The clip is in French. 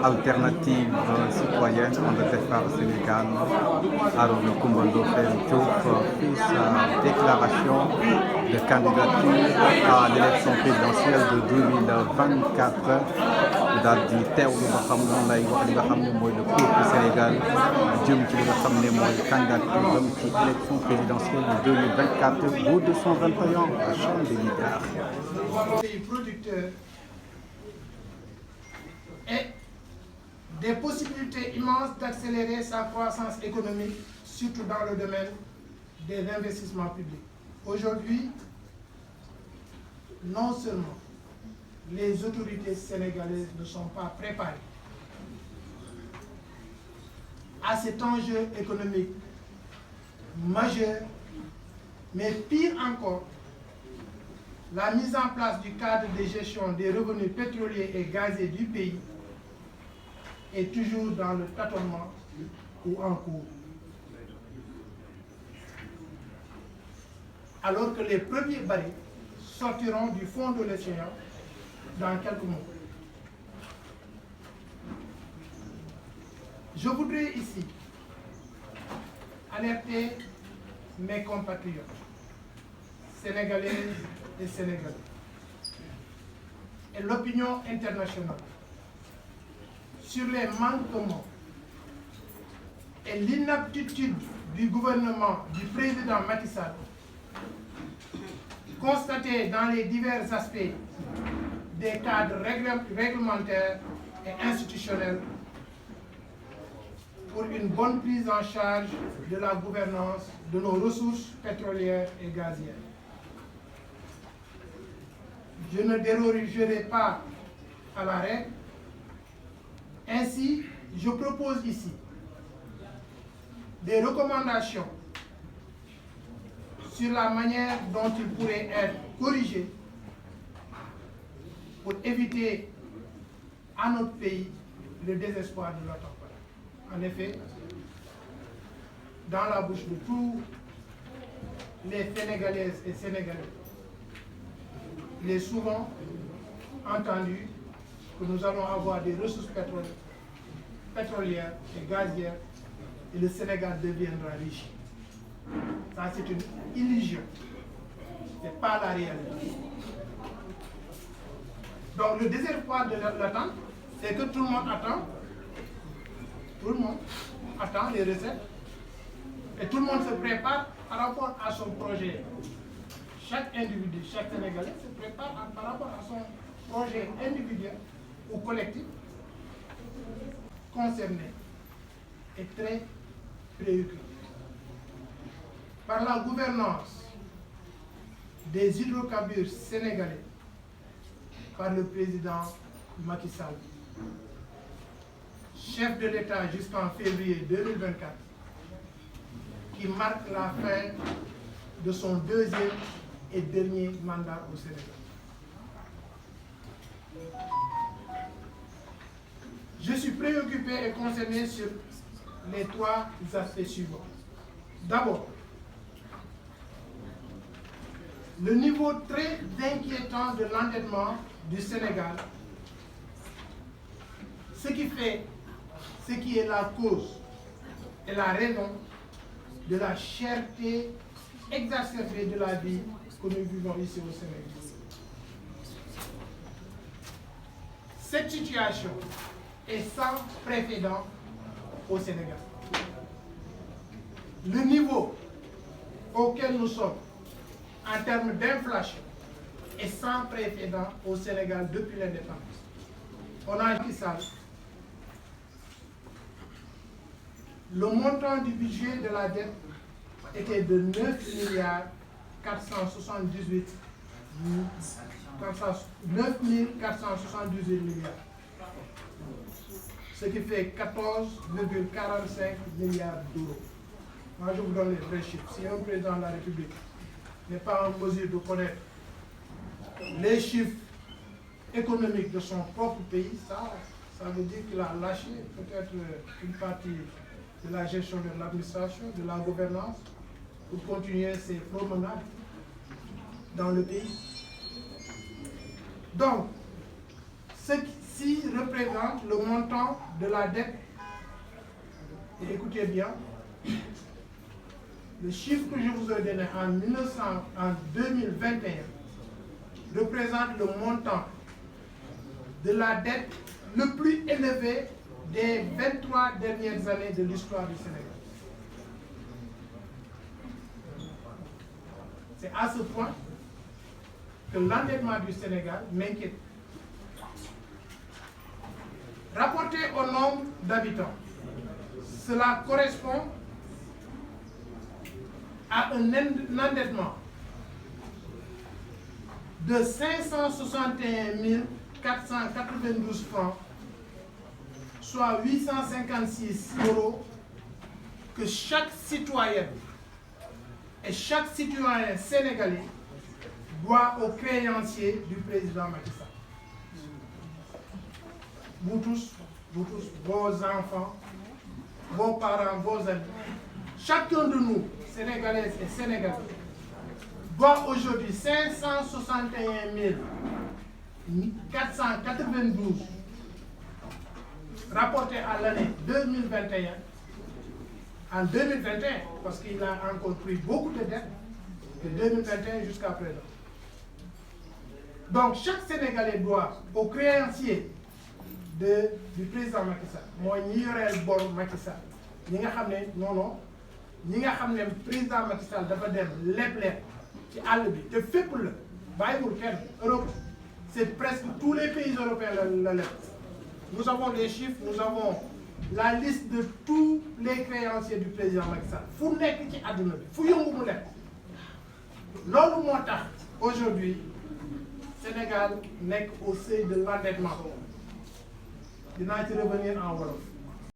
alternative citoyenne on a defar Sénégal Arona Coumba Ndoffène Diouf fait sa déclaration de candidature à l'élection présidentielle de 2024 daal di teewlu nga xam noonu lay wax li nga xam ne mooy le peuple Sénégal jëm ci li nga xam ne mooy candidature ci élection présidentielle de 2024 bu 221 à Champ des Leaders. Pays producteurs et des possibilités immenses d'accélérer sa croissance économique, surtout dans le domaine des investissements publics. Aujourd'hui, non seulement les autorités sénégalaises ne sont pas préparées à cet enjeu économique majeur, mais pire encore, la mise en place du cadre de gestion des revenus pétroliers et gaziers du pays est toujours dans le tâtonnement ou en cours. Alors que les premiers barils sortiront du fond de l'océan dans quelques mois. Je voudrais ici alerter mes compatriotes sénégalaises et sénégalais et l'opinion internationale sur les manquements et l'inaptitude du gouvernement du président Macky Sall constatés dans les divers aspects des cadres réglementaires et institutionnels pour une bonne prise en charge de la gouvernance de nos ressources pétrolières et gazières. Je ne dérogerai pas à la règle. Ainsi, je propose ici des recommandations sur la manière dont il pourrait être corrigé pour éviter à notre pays le désespoir de l'autre. En effet, dans la bouche de tous les Sénégalaises et Sénégalais, il est souvent entendu que nous allons avoir des ressources pétrolières et gazières et le Sénégal deviendra riche. Ça, c'est une illusion. Ce n'est pas la réalité. Donc, le désespoir de l'attente, c'est que tout le monde attend les recettes et tout le monde se prépare par rapport à son projet. Chaque individu, chaque Sénégalais se prépare par rapport à son projet individuel ou collectif concerné et très préoccupé par la gouvernance des hydrocarbures sénégalais par le président Macky Sall, chef de l'État jusqu'en février 2024, qui marque la fin de son deuxième et dernier mandat au Sénégal. Je suis préoccupé et concerné sur les trois aspects suivants. D'abord, le niveau très inquiétant de l'endettement du Sénégal, ce qui est la cause et la raison de la cherté exacerbée de la vie que nous vivons ici au Sénégal. Cette situation est sans précédent au Sénégal. Le niveau auquel nous sommes en termes d'inflation est sans précédent au Sénégal depuis l'indépendance. On a dit ça. Le montant du budget de la dette était de 9 milliards 478 milliards, ce qui fait 14,45 milliards d'euros. Moi, je vous donne les vrais chiffres. Si un président de la République n'est pas en mesure de connaître les chiffres économiques de son propre pays, ça veut dire qu'il a lâché peut-être une partie de la gestion de l'administration, de la gouvernance, pour continuer ses promenades dans le pays. Donc, Ceci représente le montant de la dette. Et écoutez bien, le chiffre que je vous ai donné en 2021 représente le montant de la dette le plus élevé des 23 dernières années de l'histoire du Sénégal. C'est à ce point que l'endettement du Sénégal m'inquiète. Rapporté au nombre d'habitants, cela correspond à un endettement de 561 492 francs, soit 856 € que chaque citoyenne et chaque citoyen sénégalais doit aux créanciers du président Macky Sall. Vous tous, vos enfants, vos parents, vos amis, chacun de nous, Sénégalaises et Sénégalais, doit aujourd'hui 561 492 rapportés à l'année 2021. En 2021, parce qu'il a encore pris beaucoup de dettes de 2021 jusqu'à présent. Donc chaque Sénégalais doit aux créanciers du président Macky Sall, mooy ñi yoreel bor Macky Sall, ñi nga xam ne ñi nga xam ne président Macky Sall dafa dem leb ci àll bi te fépp la bàyyiwul kenn. Europe, c'est presque tous les pays européens la leb. Nous avons les chiffres, nous avons la liste de tous les créanciers du président Macky Sall. Fu nekk ci àdduna bi fu yëngu mu leb. Loolu moo tax aujourd'hui Sénégal nekk au seuil de l'endettement. Dinaa ci revenir en wolof.